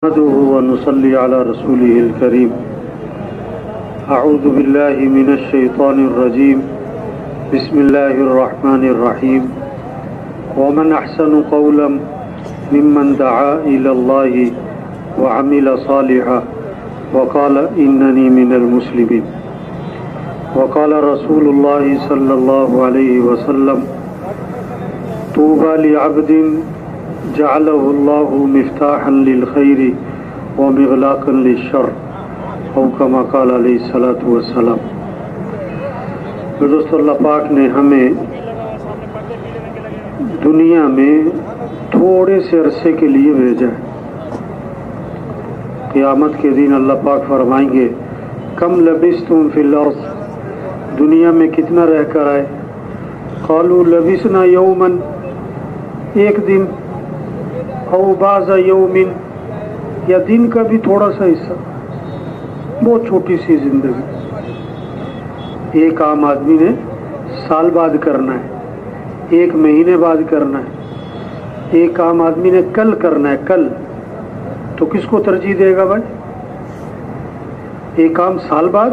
نحمده ونصلي على رسوله الكريم. أعوذ بالله من الشيطان الرجيم. بسم الله الرحمن الرحيم. ومن أحسن قولا ممن دعا إلى الله وعمل صالحا وقال إنني من المسلمين. وقال رسول الله صلى الله عليه وسلم: طوبى لعبد جعله اللہ مفتاحا للخیر ومغلاقا للشر او کما قال علیہ الصلوۃ والسلام. دوستو، اللہ پاک نے ہمیں دنیا میں تھوڑے سے عرصے کے لیے بھیجا ہے. قیامت کے دن اللہ پاک فرمائیں گے: کم لبثتم فی الارض، دنیا میں کتنا رہ کر آئے؟ قالوا لبثنا یوما، ایک دن، او بعض یوم، یا دن کا بھی تھوڑا سا حصہ. بہت چھوٹی سی زندگی. ایک عام آدمی نے سال بعد کرنا ہے، ایک مہینے بعد کرنا ہے، ایک عام آدمی نے کل کرنا ہے. کل تو کس کو ترجیح دے گا بھائی؟ ایک کام سال بعد،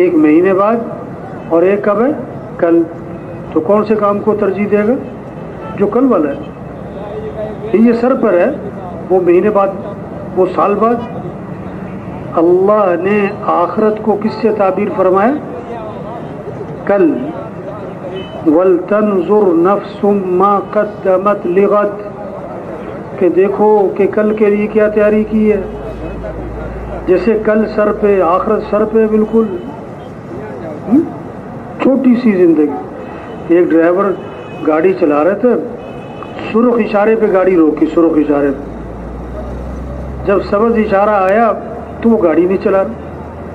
ایک مہینے بعد، اور ایک کب ہے؟ کل. تو کون سے کام کو ترجیح دے گا؟ جو کل والا ہے. یہ سر پر ہے، وہ مہینے بعد، وہ سال بعد. اللہ نے آخرت کو کس سے تعبیر فرمایا؟ کل. وَلْتَنْظُرْ نَفْسٌ مَا قَدَّمَتْ لِغَدٍ، کہ دیکھو کہ کل کے لیے کیا تیاری کی ہے. جیسے کل سر پہ، آخرت سر پہ. بالکل چھوٹی سی زندگی. ایک ڈرائیور گاڑی چلا رہے تھے، سرخ اشارے پہ گاڑی روکی. سرخ اشارے پہ جب سبز اشارہ آیا تو وہ گاڑی نہیں چلا رہا،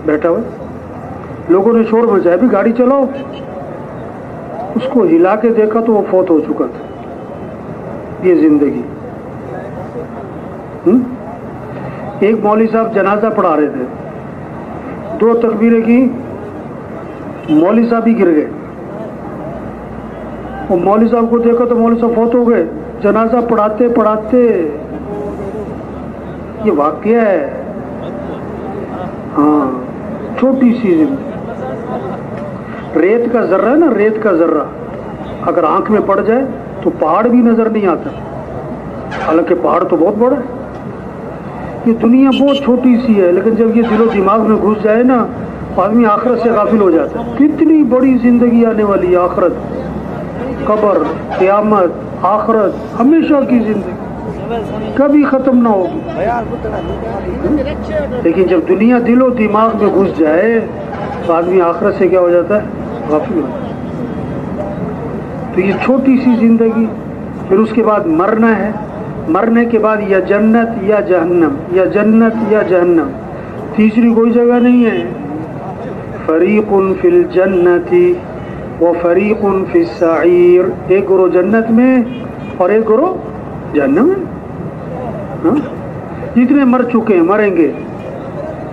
بیٹھا ہوا. لوگوں نے شور مچایا بھی گاڑی چلاؤ. اس کو ہلا کے دیکھا تو وہ فوت ہو چکا تھا. یہ زندگی. ایک مولوی صاحب جنازہ پڑھا رہے تھے، 2 تکبیریں کی، مولوی صاحب ہی گر گئے. وہ مولوی صاحب کو دیکھا تو مولوی صاحب فوت ہو گئے. جنازہ پڑھاتے پڑھاتے. یہ واقعہ ہے. ہاں، چھوٹی سی زندگی. ریت کا ذرہ ہے نا، ریت کا ذرہ اگر آنکھ میں پڑ جائے تو پہاڑ بھی نظر نہیں آتا، حالانکہ پہاڑ تو بہت بڑا ہے. یہ دنیا بہت چھوٹی سی ہے، لیکن جب یہ دل و دماغ میں گھس جائے نا، آدمی آخرت سے غافل ہو جاتا ہے. کتنی بڑی زندگی آنے والی ہے. آخرت، قبر، قیامت، آخرت، ہمیشہ کی زندگی، کبھی ختم نہ ہوگی. لیکن جب دنیا دل و دماغ میں گھس جائے تو آدمی آخرت سے کیا ہو جاتا ہے؟ غافل ہو جاتا ہے. تو یہ چھوٹی سی زندگی. پھر اس کے بعد مرنا ہے. مرنے کے بعد یا جنت یا جہنم، یا جنت یا جہنم، تیسری کوئی جگہ نہیں ہے. فریق فی الجنت وفریق فی السعیر، ایک گروہ جنت میں اور ایک گروہ جہنم میں. جتنے مر چکے ہیں، مریں گے،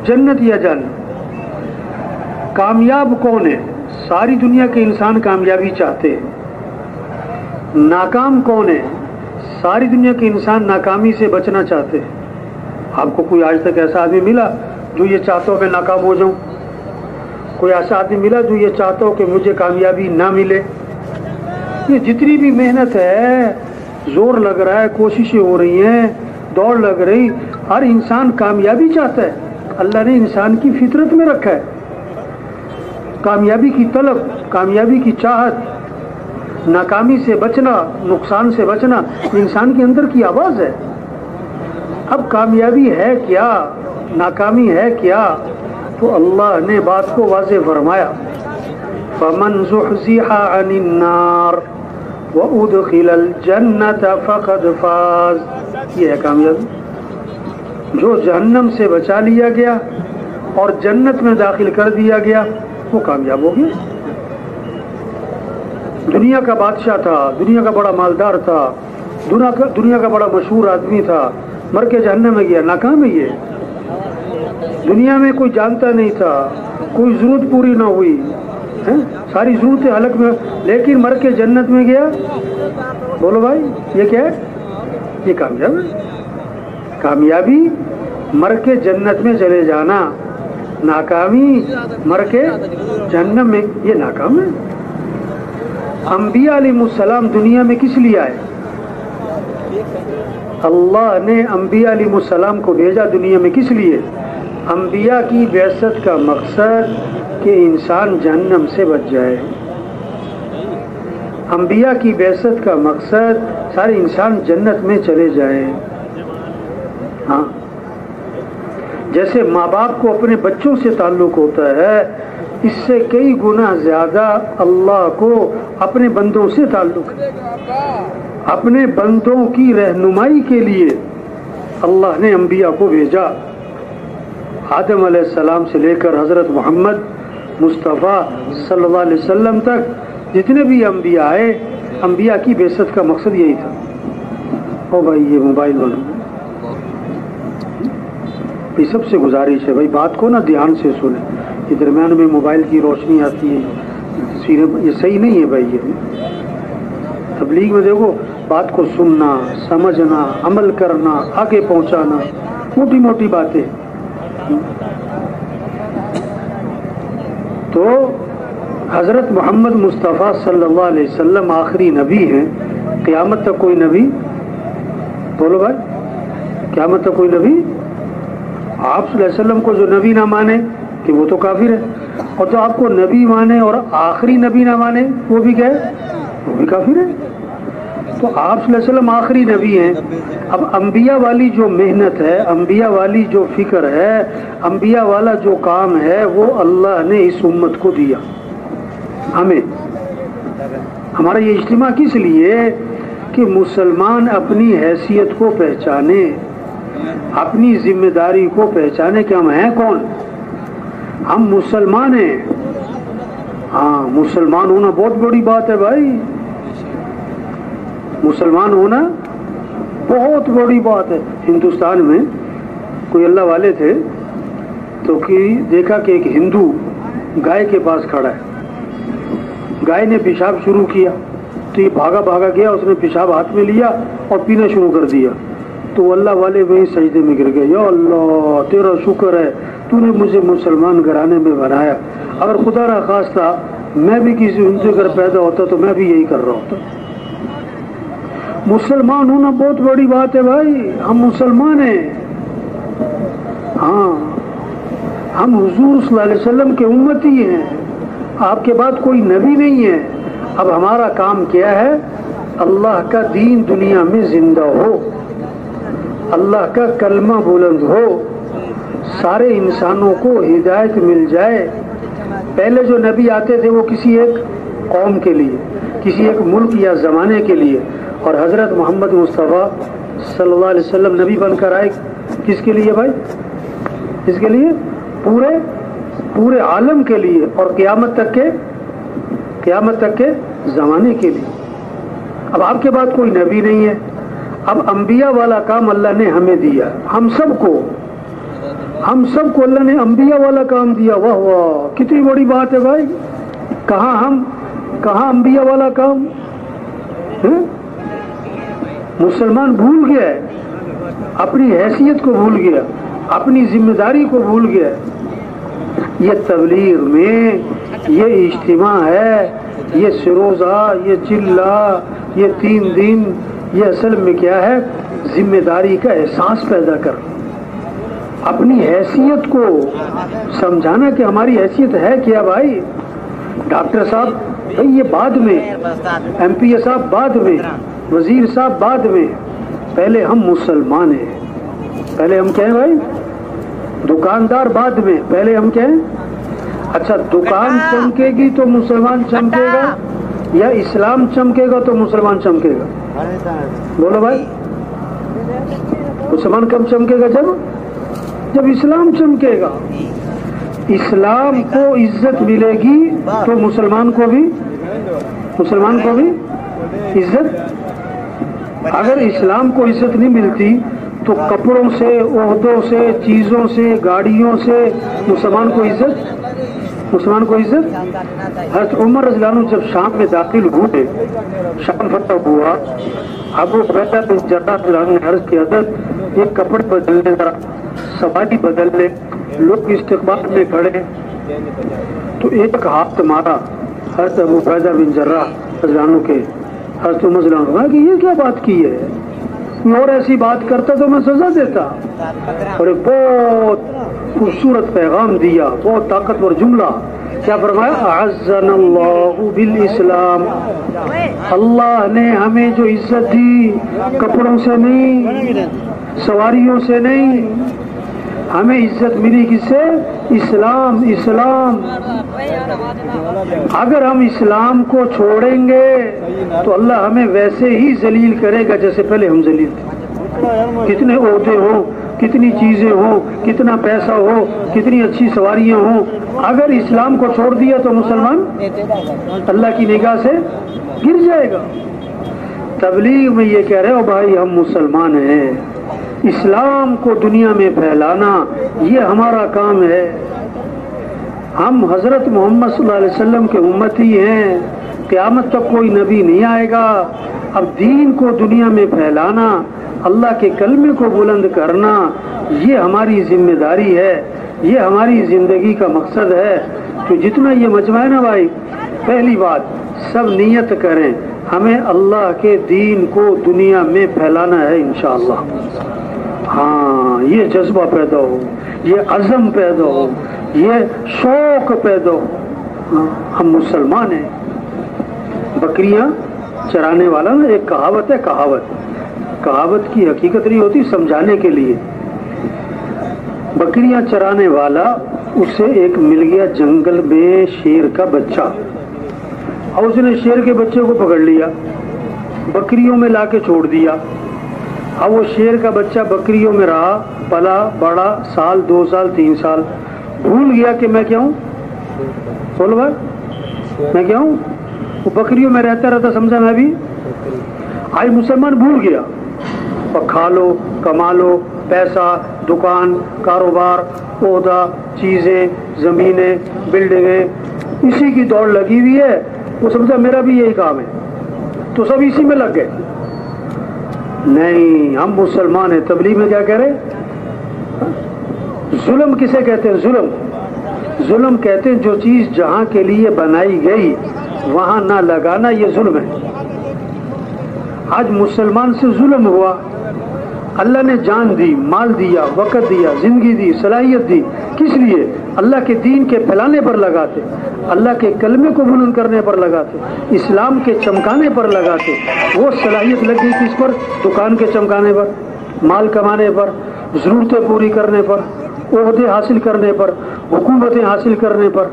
جنت یا جہنم. کامیاب کون ہے؟ ساری دنیا کے انسان کامیابی چاہتے ہیں. ناکام کون ہے؟ ساری دنیا کے انسان ناکامی سے بچنا چاہتے ہیں. آپ کو کوئی آج تک ایسا آدمی ملا جو یہ چاہتا ہو میں ناکام ہو جاؤں؟ کوئی ایسا آدمی ملا جو یہ چاہتا ہو کہ مجھے کامیابی نہ ملے؟ یہ جتنی بھی محنت ہے، زور لگ رہا ہے، کوششیں ہو رہی ہیں، دوڑ لگ رہی، ہر انسان کامیابی چاہتا ہے. اللہ نے انسان کی فطرت میں رکھا ہے کامیابی کی طلب، کامیابی کی چاہت. ناکامی سے بچنا، نقصان سے بچنا انسان کے اندر کی آواز ہے. اب کامیابی ہے کیا، ناکامی ہے کیا؟ تو اللہ نے بات کو واضح فرمایا: فَمَنْ زُحْزِحَ عَنِ النَّارِ وَأُدْخِلَ الْجَنَّةَ فَقَدْ فَازَ. یہ ہے کامیابی. جو جہنم سے بچا لیا گیا اور جنت میں داخل کر دیا گیا، وہ کامیاب ہو گیا. دنیا کا بادشاہ تھا، دنیا کا بڑا مالدار تھا، دنیا کا بڑا مشہور آدمی تھا، مر کے جہنم میں گیا، ناکام ہے. یہ دنیا میں کوئی جانتا نہیں تھا، کوئی ضرورت پوری نہ ہوئی، ساری ضرورتیں حلق میں، لیکن مر کے جنت میں گیا. بولو بھائی، یہ کیا ہے؟ یہ کامیاب ہے. کامیابی مر کے جنت میں چلے جانا، ناکامی مر کے جہنم میں، یہ ناکام ہے۔ انبیاء علیہ السلام دنیا میں کس لیے آئے؟ اللہ نے انبیاء علیہ السلام کو بھیجا دنیا میں کس لیے؟ انبیاء کی بعثت کا مقصد کہ انسان جہنم سے بچ جائے۔ انبیاء کی بعثت کا مقصد سارے انسان جنت میں چلے جائیں۔ ہاں، جیسے ماں باپ کو اپنے بچوں سے تعلق ہوتا ہے، اس سے کئی گنا زیادہ اللہ کو اپنے بندوں سے تعلق ہے۔ اپنے بندوں کی رہنمائی کے لیے اللہ نے انبیاء کو بھیجا۔ آدم علیہ السلام سے لے کر حضرت محمد مصطفیٰ صلی اللہ علیہ وسلم تک جتنے بھی انبیاء آئے، انبیاء کی بعثت کا مقصد یہی تھا۔ او بھائی یہ موبائل بنو، سب سے گزارش ہے بھائی بات کو نا دھیان سے سنیں، یہ درمیان میں موبائل کی روشنی آتی ہے، یہ صحیح نہیں ہے بھائی۔ یہ تبلیغ میں دیکھو بات کو سننا، سمجھنا، عمل کرنا، آگے پہنچانا، موٹی موٹی باتیں۔ تو حضرت محمد مصطفیٰ صلی اللہ علیہ وسلم آخری نبی ہیں، قیامت تک کوئی نبی، بولو بھائی قیامت تک کوئی نبی، آپ صلی اللہ علیہ وسلم کو جو نبی نہ مانے کہ وہ تو کافر ہے، اور جو آپ کو نبی مانے اور آخری نبی نہ مانے وہ بھی کیا ہے؟ وہ بھی کافر ہے۔ تو آپ صلی اللہ علیہ وسلم آخری نبی ہیں۔ اب انبیاء والی جو محنت ہے، انبیاء والی جو فکر ہے، انبیاء والا جو کام ہے، وہ اللہ نے اس امت کو دیا ہمیں۔ ہمارا یہ اجتماع کس لیے؟ کہ مسلمان اپنی حیثیت کو پہچانے، اپنی ذمہ داری کو پہچانے کہ ہم ہیں کون، ہم مسلمان ہیں۔ ہاں، مسلمان ہونا بہت بڑی بات ہے بھائی، مسلمان ہونا بہت بڑی بات ہے۔ ہندوستان میں کوئی اللہ والے تھے تو دیکھا کہ ایک ہندو گائے کے پاس کھڑا ہے، گائے نے پیشاب شروع کیا تو یہ بھاگا بھاگا گیا، اس نے پیشاب ہاتھ میں لیا اور پینا شروع کر دیا۔ تو اللہ والے وہیں سجدے میں گر گئے، یا اللہ تیرا شکر ہے تو نے مجھے مسلمان گھرانے میں بنایا، اگر خدا نہ خواستہ میں بھی کسی ان سے گھر پیدا ہوتا تو میں بھی یہی کر رہا ہوتا۔ مسلمان ہونا بہت بڑی بات ہے بھائی، ہم مسلمان ہیں۔ ہاں، ہم حضور صلی اللہ علیہ وسلم کے امتی ہیں، آپ کے بعد کوئی نبی نہیں ہے۔ اب ہمارا کام کیا ہے؟ اللہ کا دین دنیا میں زندہ ہو، اللہ کا کلمہ بلند ہو، سارے انسانوں کو ہدایت مل جائے۔ پہلے جو نبی آتے تھے وہ کسی ایک قوم کے لیے، کسی ایک ملک یا زمانے کے لیے، اور حضرت محمد مصطفیٰ صلی اللہ علیہ وسلم نبی بن کر آئے کس کے لیے بھائی؟ اس کے لیے پورے عالم کے لیے، اور قیامت تک کے زمانے کے لیے۔ اب آپ کے بعد کوئی نبی نہیں ہے، اب انبیاء والا کام اللہ نے ہمیں دیا، ہم سب کو اللہ نے انبیاء والا کام دیا۔ واہ واہ کتنی بڑی بات ہے بھائی، کہاں انبیاء والا کام ہے؟ مسلمان بھول گیا ہے، اپنی حیثیت کو بھول گیا، اپنی ذمہ داری کو بھول گیا۔ یہ تبلیغ میں یہ اجتماع ہے، یہ سروزہ، یہ چلہ، یہ 3 دن، یہ اصل میں کیا ہے؟ ذمہ داری کا احساس پیدا کر، اپنی حیثیت کو سمجھانا کہ ہماری حیثیت ہے کیا بھائی۔ ڈاکٹر صاحب بھائی یہ بعد میں، ایم پی اے صاحب بعد میں، وزیر صاحب بعد میں، پہلے ہم مسلمان ہیں۔ پہلے ہم کیا ہیں بھائی؟ دکاندار بعد میں، پہلے ہم کیا ہیں؟ اچھا دکان چمکے گی تو مسلمان چمکے گا، یا اسلام چمکے گا تو مسلمان چمکے گا؟ بولو بھائی، مسلمان کب چمکے گا؟ جب اسلام چمکے گا، اسلام کو عزت ملے گی تو مسلمان کو بھی عزت۔ اگر اسلام کو عزت نہیں ملتی تو کپڑوں سے، عہدوں سے، چیزوں سے، گاڑیوں سے مسلمان کو عزت مسلمان کو عزت. حضرت عمر رضی اللہ عنہ جب شام میں داخل ہوئے، شام فتح ہوا، ابو عبیدہ بن جراح رضی اللہ عنہ نے عرض کیا حضرت یہ کپڑے بدل لیں، ذرا سواری بدل لیں، لوگ استقبال میں کھڑے. تو ایک ہاتھ مارا حضرت ابو عبیدہ بن جراح رضی اللہ عنہ کے. حضرت عمر رضی اللہ عنہ کہ یہ کیا بات کی ہے، میں اور ایسی بات کرتا تو میں سزا دیتا. اور ایک بہت خوبصورت پیغام دیا، بہت طاقتور جملہ. کیا فرمایا؟ اعزنا اللہ بالاسلام. اللہ نے ہمیں جو عزت دی کپڑوں سے نہیں، سواریوں سے نہیں، ہمیں عزت ملی کس سے؟ اسلام. اسلام. اگر ہم اسلام کو چھوڑیں گے تو اللہ ہمیں ویسے ہی ذلیل کرے گا جیسے پہلے ہم ذلیل تھے. کتنے عہدے ہوں، کتنی چیزیں ہوں، کتنا پیسہ ہو، کتنی اچھی سواریاں ہوں، اگر اسلام کو چھوڑ دیا تو مسلمان اللہ کی نگاہ سے گر جائے گا. تبلیغ میں یہ کہہ رہے ہو بھائی ہم مسلمان ہیں، اسلام کو دنیا میں پھیلانا یہ ہمارا کام ہے. ہم حضرت محمد صلی اللہ علیہ وسلم کے امتی ہیں، قیامت تک کوئی نبی نہیں آئے گا. اب دین کو دنیا میں پھیلانا، اللہ کے کلمے کو بلند کرنا، یہ ہماری ذمہ داری ہے، یہ ہماری زندگی کا مقصد ہے. تو جتنا یہ مجمع ہے نا بھائی، پہلی بات سب نیت کریں ہمیں اللہ کے دین کو دنیا میں پھیلانا ہے انشاءاللہ. ہاں یہ جذبہ پیدا ہو، یہ عزم پیدا ہو، یہ شوق پیدا ہو. ہاں ہم مسلمان ہیں. بکریاں چرانے والا نا، ایک کہاوت ہے، کہاوت کی حقیقت نہیں ہوتی، سمجھانے کے لیے. بکریاں چرانے والا، اسے ایک مل گیا جنگل میں شیر کا بچہ، اور اس نے شیر کے بچے کو پکڑ لیا، بکریوں میں لا کے چھوڑ دیا. اب وہ شیر کا بچہ بکریوں میں رہا، پلا بڑا، سال 2 سال 3 سال، بھول گیا کہ میں کیا ہوں. بولو بھائی میں کیا ہوں. وہ بکریوں میں رہتا سمجھا میں بھی. آج مسلمان بھول گیا، اور کھا لو، کما لو، پیسہ، دکان، کاروبار، عہدہ، چیزیں، زمینیں، بلڈنگیں، اسی کی دوڑ لگی ہوئی ہے. وہ سمجھا میرا بھی یہی کام ہے، تو سب اسی میں لگ گئے. نہیں، ہم مسلمان ہیں. تبلیغ میں کیا کہہ رہے؟ ظلم کسے کہتے ہیں؟ ظلم کہتے ہیں جو چیز جہاں کے لیے بنائی گئی وہاں نہ لگانا، یہ ظلم ہے. آج مسلمان سے ظلم ہوا. اللہ نے جان دی، مال دیا، وقت دیا، زندگی دی، صلاحیت دی، کس لیے؟ اللہ کے دین کے پھیلانے پر لگاتے، اللہ کے کلمے کو بلند کرنے پر لگاتے، اسلام کے چمکانے پر لگاتے. وہ صلاحیت لگ گئی کس پر؟ دکان کے چمکانے پر، مال کمانے پر، ضرورتیں پوری کرنے پر، عہدے حاصل کرنے پر، حکومتیں حاصل کرنے پر.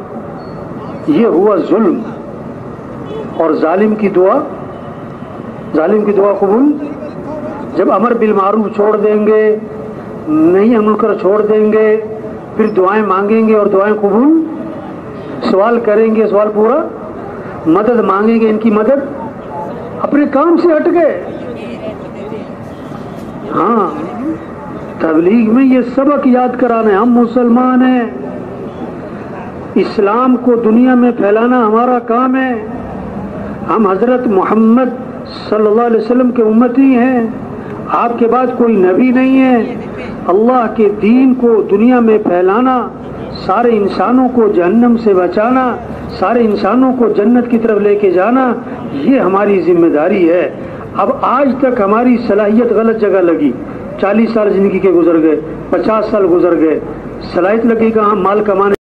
یہ ہوا ظلم. اور ظالم کی دعا قبول. جب امر بالمعروف چھوڑ دیں گے، نہیں منکر چھوڑ دیں گے، پھر دعائیں مانگیں گے اور دعائیں قبول، سوال کریں گے سوال پورا، مدد مانگیں گے ان کی مدد، اپنے کام سے ہٹ گئے. ہاں تبلیغ میں یہ سبق یاد کرانا ہے. ہم مسلمان ہیں، اسلام کو دنیا میں پھیلانا ہمارا کام ہے. ہم حضرت محمد صلی اللہ علیہ وسلم کے امتی ہیں. آپ کے بعد کوئی نبی نہیں ہے. اللہ کے دین کو دنیا میں پھیلانا، سارے انسانوں کو جہنم سے بچانا، سارے انسانوں کو جنت کی طرف لے کے جانا، یہ ہماری ذمہ داری ہے. اب آج تک ہماری صلاحیت غلط جگہ لگی. 40 سال زندگی کے گزر گئے، 50 سال گزر گئے، صلاحیت لگی کہاں؟ مال کمانے